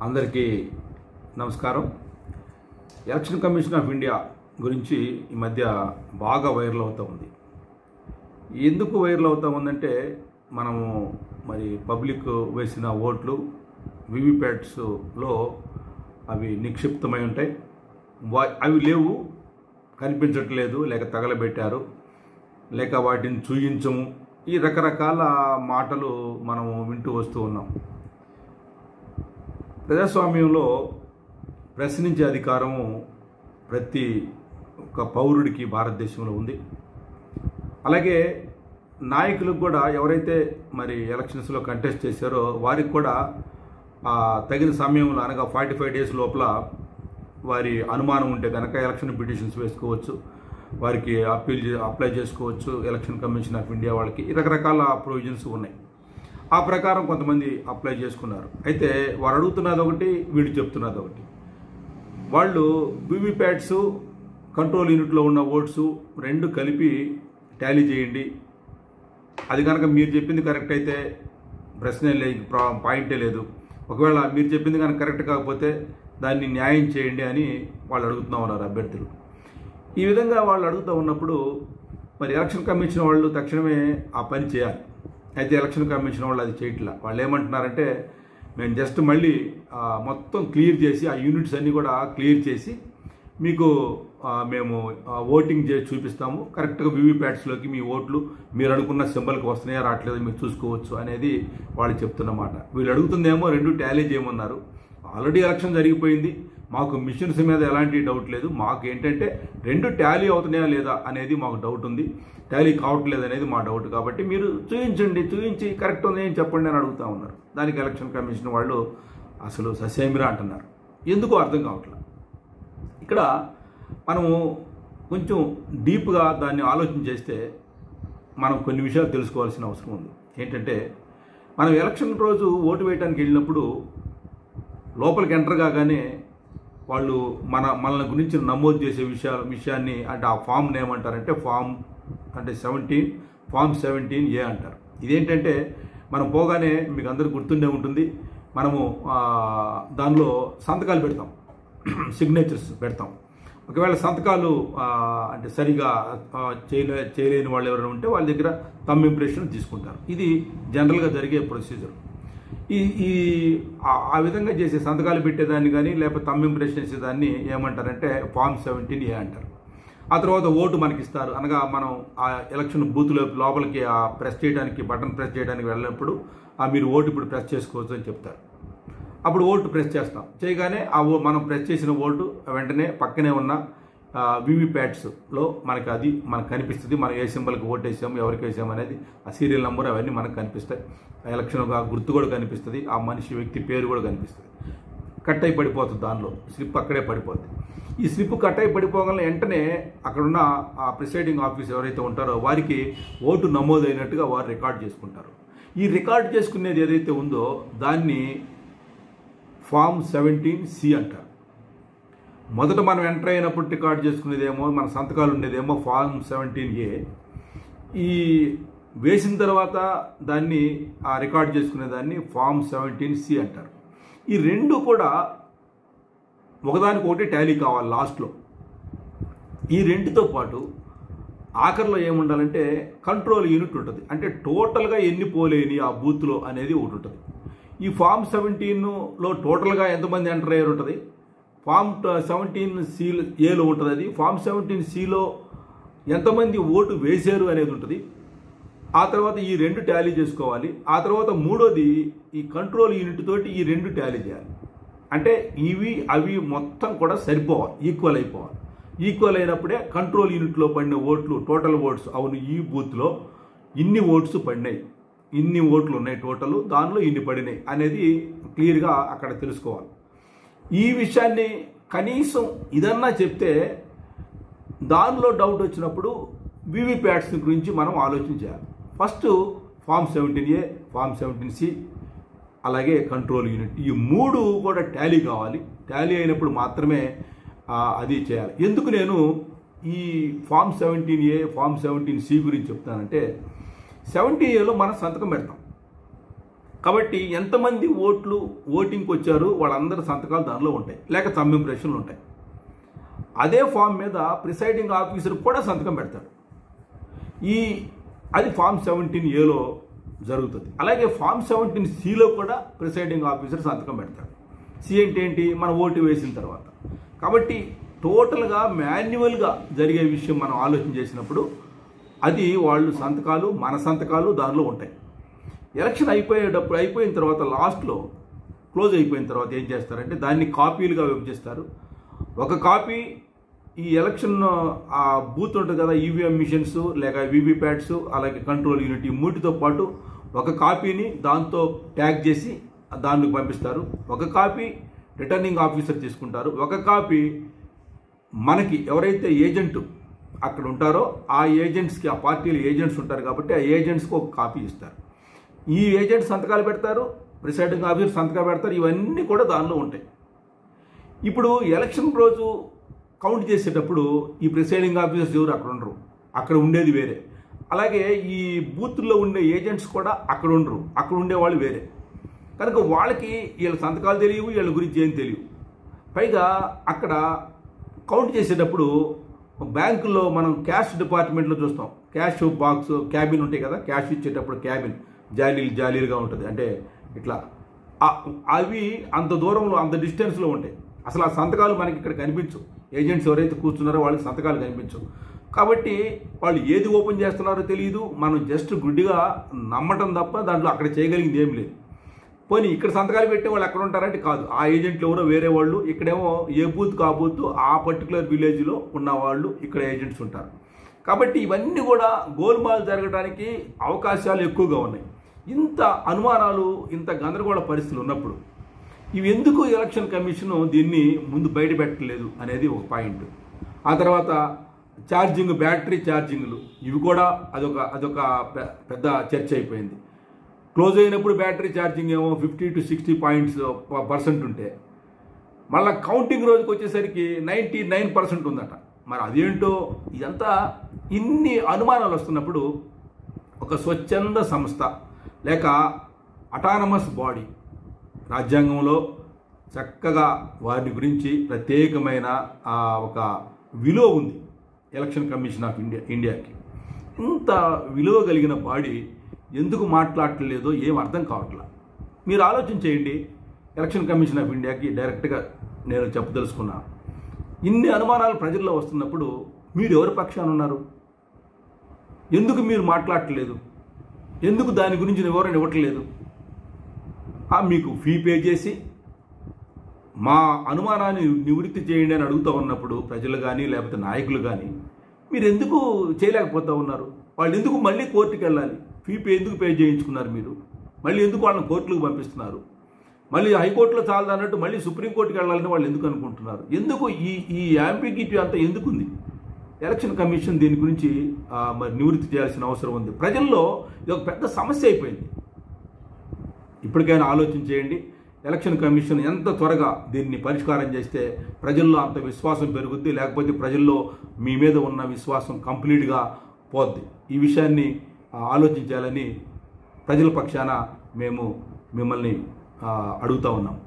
అందరికీ నమస్కారం. Election commission of India గురించి ఈ మధ్య బాగా వైరల్ అవుతూ ఉంది. ఎందుకు వైరల్ అవుతూ ఉందంటే మనము పబ్లిక్ వేసిన ఓట్లు వివిప్యాట్స్లో అవి నిక్షిప్తమై ఉంటాయి. అవి లేవు, కనిపించట్లేదు, లేక తగలబెట్టారు, లేక వాటిని చూయించము, ఈ రకరకాల మాటలు మనము వింటూ వస్తూ ఉన్నాం. ప్రజాస్వామ్యంలో ప్రశ్నించే అధికారము ప్రతి ఒక్క పౌరుడికి భారతదేశంలో ఉంది. అలాగే నాయకులకు కూడా ఎవరైతే ఎలక్షన్స్లో కంటెస్ట్ చేశారో వారికి కూడా తగిన సమయంలో అనగా 45 డేస్ లోపల వారి అనుమానం ఉంటే కనుక ఎలక్షన్ పిటిషన్స్ వేసుకోవచ్చు, వారికి అప్లై చేసుకోవచ్చు. ఎలక్షన్ కమిషన్ ఆఫ్ ఇండియా వాళ్ళకి రకరకాల ప్రొవిజన్స్ ఉన్నాయి. ఆ ప్రకారం కొంతమంది అప్లై చేసుకున్నారు. అయితే వారు అడుగుతున్నది ఒకటి, వీళ్ళు చెప్తున్నది ఒకటి. వాళ్ళు వివిప్యాట్స్ కంట్రోల్ యూనిట్లో ఉన్న ఓట్స్ రెండు కలిపి టాలీ చేయండి, అది కనుక మీరు చెప్పింది కరెక్ట్ అయితే ప్రశ్నే లేదు, పాయింటే లేదు. ఒకవేళ మీరు చెప్పింది కనుక కరెక్ట్ కాకపోతే దాన్ని న్యాయం చేయండి అని వాళ్ళు అడుగుతూ ఉన్నారు అభ్యర్థులు. ఈ విధంగా వాళ్ళు అడుగుతూ ఉన్నప్పుడు ఎలక్షన్ కమిషన్ వాళ్ళు తక్షణమే ఆ పని చేయాలి. అయితే ఎలక్షన్ కమిషన్ వాళ్ళు అది చేయట్లా. వాళ్ళు ఏమంటున్నారంటే మేము జస్ట్ మళ్ళీ మొత్తం క్లియర్ చేసి ఆ యూనిట్స్ అన్నీ కూడా క్లియర్ చేసి మీకు మేము ఓటింగ్ చేసి చూపిస్తాము, కరెక్ట్గా వివిప్యాట్స్లోకి మీ ఓట్లు మీరు అనుకున్న సింబల్కి వస్తున్నాయా రావట్లేదో మీరు చూసుకోవచ్చు అనేది వాళ్ళు చెప్తున్నమాట. వీళ్ళు అడుగుతుందేమో రెండు టాలీ చేయమన్నారు. ఆల్రెడీ ఎలక్షన్ జరిగిపోయింది, మాకు మిషన్స్ మీద ఎలాంటి డౌట్ లేదు. మాకు ఏంటంటే రెండు టాలీ అవుతున్నాయా లేదా అనేది మాకు డౌట్ ఉంది, టాలీ కావట్లేదు అనేది మా డౌట్. కాబట్టి మీరు చూపించి కరెక్ట్ ఉంది అని చెప్పండి అని అడుగుతూ ఉన్నారు. దానికి ఎలక్షన్ కమిషన్ వాళ్ళు అసలు ససేమిరా అంటున్నారు. ఎందుకో అర్థం కావట్లేదు. ఇక్కడ మనము కొంచెం డీప్గా దాన్ని ఆలోచన చేస్తే మనం కొన్ని విషయాలు తెలుసుకోవాల్సిన అవసరం ఉంది. ఏంటంటే మనం ఎలక్షన్ రోజు ఓటు వేయడానికి వెళ్ళినప్పుడు లోపలికి ఎంటర్ కాగానే వాళ్ళు మనల్ని గురించి నమోదు చేసే విషయాన్ని అంటే ఆ ఫామ్ని ఏమంటారంటే ఫామ్ 17A అంటారు. ఇదేంటంటే మనం పోగానే మీకు అందరికీ గుర్తుండే ఉంటుంది, మనము దానిలో సంతకాలు పెడతాం, సిగ్నేచర్స్ పెడతాం. ఒకవేళ సంతకాలు అంటే సరిగా చేయలేని వాళ్ళు ఎవరైనా ఉంటే వాళ్ళ దగ్గర థంబ్ ఇంప్రెషన్ తీసుకుంటారు. ఇది జనరల్గా జరిగే ప్రొసీజర్. ఈ ఆ విధంగా చేసే సంతకాలు పెట్టేదాన్ని కానీ లేకపోతే థంబ్ ఇంప్రెషన్ చేసేదాన్ని ఏమంటారంటే ఫామ్ 17A అంటారు. ఆ తర్వాత ఓటు మనకి ఇస్తారు. అనగా మనం ఆ ఎలక్షన్ బూత్లో లోపలికి ప్రెస్ చేయడానికి బటన్ ప్రెస్ చేయడానికి వెళ్ళినప్పుడు మీరు ఓటు ఇప్పుడు ప్రెస్ చేసుకోవచ్చు అని చెప్తారు. అప్పుడు ఓటు ప్రెస్ చేస్తాం. చేయగానే మనం ప్రెస్ చేసిన ఓటు వెంటనే పక్కనే ఉన్న వివిప్యాట్స్లో మనకు కనిపిస్తుంది. మనం ఏ సింబల్కి ఓటు వేసాము, ఎవరికి వేసాము అనేది ఆ సీరియల్ నెంబర్ అవన్నీ మనకు కనిపిస్తాయి. ఎలక్షన్ గుర్తు కూడా కనిపిస్తుంది, ఆ మనిషి వ్యక్తి పేరు కూడా కనిపిస్తుంది. కట్ అయి పడిపోతుంది, దానిలో స్లిప్ అక్కడే పడిపోతుంది. ఈ స్లిప్ కట్ అయి పడిపోగానే వెంటనే అక్కడున్న ఆ ప్రిసైడింగ్ ఆఫీసర్ ఎవరైతే ఉంటారో వారికి ఓటు నమోదైనట్టుగా వారు రికార్డ్ చేసుకుంటారు. ఈ రికార్డ్ చేసుకునేది ఏదైతే ఉందో దాన్ని ఫామ్ 17C అంటారు. మొదట మనం ఎంటర్ అయినప్పుడు రికార్డ్ చేసుకునేదేమో మన సంతకాలు ఉండేదేమో ఫామ్ 17A. ఈ వేసిన తర్వాత దాన్ని రికార్డ్ చేసుకునేదాన్ని ఫామ్ 17C అంటారు. ఈ రెండు కూడా ఒకదానికొకటి టాలీ కావాలి లాస్ట్లో. ఈ రెండుతో పాటు ఆఖరిలో ఏముండాలంటే కంట్రోల్ యూనిట్ ఉంటుంది. అంటే టోటల్గా ఎన్ని పోలేని ఆ బూత్లో అనేది ఒకటి ఉంటుంది. ఈ ఫామ్ 17లో టోటల్గా ఎంతమంది ఎంటర్ అయ్యారు ఉంటుంది. ఫామ్ 17Aలో ఉంటుంది. అది ఫామ్ 17Cలో ఎంతమంది ఓటు వేశారు అనేది ఉంటుంది. ఆ తర్వాత ఈ రెండు టాలీ చేసుకోవాలి. ఆ తర్వాత మూడోది ఈ కంట్రోల్ యూనిట్ తోటి ఈ రెండు టాలీ చేయాలి. అంటే అవి మొత్తం కూడా సరిపోవాలి, ఈక్వల్ అయిపోవాలి. ఈక్వల్ అయినప్పుడే కంట్రోల్ యూనిట్లో పడిన ఓట్లు టోటల్ ఓట్స్, అవును ఈ బూత్లో ఇన్ని ఓట్స్ పడినాయి, ఇన్ని ఓట్లు ఉన్నాయి టోటల్, దానిలో ఇన్ని పడినాయి అనేది క్లియర్గా అక్కడ తెలుసుకోవాలి. ఈ విషయాన్ని కనీసం ఇదన్నా చెప్తే దానిలో డౌట్ వచ్చినప్పుడు వివిప్యాట్స్ గురించి మనం ఆలోచించాలి. First form 17A, form 17C, అలాగే కంట్రోల్ యూనిట్, ఈ మూడు కూడా టాలీ కావాలి. టాలీ అయినప్పుడు మాత్రమే అది చేయాలి. ఎందుకు నేను ఈ ఫామ్ 17A, ఫామ్ 17C గురించి చెప్తానంటే 70Aలో మనం సంతకం పెడతాం. కాబట్టి ఎంతమంది ఓటింగ్కి వచ్చారు వాళ్ళందరి సంతకాలు దానిలో ఉంటాయి, లేక థంబ్ ఇంప్రెషన్లు ఉంటాయి. అదే ఫామ్ మీద ప్రిసైడింగ్ ఆఫీసర్ కూడా సంతకం పెడతాడు. అది ఫామ్ 17A జరుగుతుంది. అలాగే ఫామ్ 17C కూడా ప్రిసైడింగ్ ఆఫీసర్ సంతకం పెడతాడు. సి అంటే ఏంటి, మన ఓటు వేసిన తర్వాత. కాబట్టి టోటల్గా మాన్యువల్గా జరిగే విషయం మనం ఆలోచన చేసినప్పుడు అది వాళ్ళు సంతకాలు, మన సంతకాలు దానిలో ఉంటాయి. ఎలక్షన్ అయిపోయిన తర్వాత లాస్ట్లో క్లోజ్ అయిపోయిన తర్వాత ఏం చేస్తారంటే దాన్ని కాపీలుగా విభజిస్తారు. ఒక కాపీ ఈ ఎలక్షన్ ఆ బూత్ ఉంటుంది కదా, ఈవీఎం మిషన్స్ లేక వీవీప్యాట్స్ అలాగే కంట్రోల్ యూనిట్, ఈ మూటితో పాటు ఒక కాపీని దాంతో ట్యాగ్ చేసి దానికి పంపిస్తారు. ఒక కాపీ రిటర్నింగ్ ఆఫీసర్ తీసుకుంటారు. ఒక కాపీ మనకి ఎవరైతే ఏజెంట్ అక్కడ ఉంటారో ఆ ఏజెంట్స్కి, ఆ పార్టీలు ఏజెంట్స్ ఉంటారు కాబట్టి ఆ ఏజెంట్స్కి ఒక కాపీ ఇస్తారు. ఈ ఏజెంట్ సంతకాలు పెడతారు, ప్రిసైడింగ్ ఆఫీసర్ సంతకాలు పెడతారు. ఇవన్నీ కూడా దానిలో ఉంటాయి. ఇప్పుడు ఎలక్షన్ రోజు కౌంట్ చేసేటప్పుడు ఈ ప్రిసైడింగ్ ఆఫీసర్స్ ఎవరు అక్కడ ఉండరు, అక్కడ ఉండేది వేరే. అలాగే ఈ బూత్లో ఉండే ఏజెంట్స్ కూడా అక్కడ ఉండరు, అక్కడ ఉండేవాళ్ళు వేరే. కనుక వాళ్ళకి వీళ్ళ సంతకాలు తెలియవు, వీళ్ళ గురించి ఏం తెలియవు. పైగా అక్కడ కౌంట్ చేసేటప్పుడు బ్యాంకుల్లో మనం క్యాష్ డిపార్ట్మెంట్లో చూస్తాం, క్యాష్ బాక్స్ క్యాబిన్ ఉంటాయి కదా, క్యాష్ ఇచ్చేటప్పుడు క్యాబిన్ జాలీలుగా ఉంటుంది, అంటే ఇట్లా అవి అంత దూరంలో అంత డిస్టెన్స్లో ఉంటాయి. అసలు ఆ సంతకాలు మనకి ఇక్కడ కనిపించవు. ఏజెంట్స్ ఎవరైతే కూర్చున్నారో వాళ్ళకి సంతకాలు కనిపించవు. కాబట్టి వాళ్ళు ఏది ఓపెన్ చేస్తున్నారో తెలియదు. మనం జస్ట్ గుడ్డిగా నమ్మటం తప్ప దాంట్లో అక్కడ చేయగలిగింది ఏం లేదు. పోనీ ఇక్కడ సంతకాలు పెట్టే వాళ్ళు అక్కడ ఉంటారంటే కాదు, ఆ ఏజెంట్లు ఎవరో వేరే వాళ్ళు. ఇక్కడేమో ఏ బూత్ ఆ బూత్ ఆ పర్టికులర్ విలేజ్లో ఉన్న వాళ్ళు ఇక్కడ ఏజెంట్స్ ఉంటారు. కాబట్టి ఇవన్నీ కూడా గోల్మాల్ జరగడానికి అవకాశాలు ఎక్కువగా ఉన్నాయి. ఇంత అనుమానాలు, ఇంత గందరగోళ పరిస్థితులు ఉన్నప్పుడు ఇవి ఎందుకు ఎలక్షన్ కమిషన్ దీన్ని ముందు బయట పెట్టలేదు అనేది ఒక పాయింట్. ఆ తర్వాత ఛార్జింగ్, బ్యాటరీ ఛార్జింగ్లు, ఇవి కూడా అదొక పెద్ద చర్చ అయిపోయింది. క్లోజ్ అయినప్పుడు బ్యాటరీ ఛార్జింగ్ ఏమో 50 to 60% ఉంటే మళ్ళీ కౌంటింగ్ రోజుకి వచ్చేసరికి 99% ఉందట. మరి అదేంటో ఇదంతా ఇన్ని అనుమానాలు వస్తున్నప్పుడు ఒక స్వచ్ఛంద సంస్థ లేక అటానమస్ బాడీ రాజ్యాంగంలో చక్కగా వారి గురించి ప్రత్యేకమైన ఒక విలువ ఉంది ఎలక్షన్ కమిషన్ ఆఫ్ ఇండియాకి. ఇంత విలువ కలిగిన బాడీ ఎందుకు మాట్లాడట్లేదో ఏం అర్థం కావట్లా. మీరు ఆలోచన చేయండి. ఎలక్షన్ కమిషన్ ఆఫ్ ఇండియాకి డైరెక్ట్గా నేను చెప్పదలుచుకున్నా, ఇన్ని అనుమానాలు ప్రజల్లో వస్తున్నప్పుడు మీరు ఎవరి పక్షాన ఉన్నారు? ఎందుకు మీరు మాట్లాడట్లేదు? ఎందుకు దాని గురించి వివరణ ఇవ్వట్లేదు? మీకు ఫీ పే చేసి మా అనుమానాన్ని నివృత్తి చేయండి అని అడుగుతూ ఉన్నప్పుడు ప్రజలు కానీ లేకపోతే నాయకులు కానీ మీరు ఎందుకు చేయలేకపోతూ ఉన్నారు? వాళ్ళు ఎందుకు మళ్ళీ కోర్టుకు వెళ్ళాలి? ఫీ పే ఎందుకు పే చేయించుకున్నారు మీరు? మళ్ళీ ఎందుకు వాళ్ళని కోర్టులకు పంపిస్తున్నారు? మళ్ళీ హైకోర్టులో చాలదు అన్నట్టు మళ్ళీ సుప్రీంకోర్టుకి వెళ్ళాలని వాళ్ళు ఎందుకు అనుకుంటున్నారు? ఎందుకు ఈ యాంబిగ్యూటీ అంతా ఎందుకుంది? ఎలక్షన్ కమిషన్ దీని గురించి మరి నివృత్తి చేయాల్సిన అవసరం ఉంది. ప్రజల్లో ఇది ఒక పెద్ద సమస్య అయిపోయింది. ఇప్పటికైనా ఆలోచన చేయండి. ఎలక్షన్ కమిషన్ ఎంత త్వరగా దీన్ని పరిష్కారం చేస్తే ప్రజల్లో అంత విశ్వాసం పెరుగుద్ది. లేకపోతే ప్రజల్లో మీ మీద ఉన్న విశ్వాసం కంప్లీట్గా పోద్ది. ఈ విషయాన్ని ఆలోచించాలని ప్రజల పక్షాన మేము మిమ్మల్ని అడుగుతూ ఉన్నాం.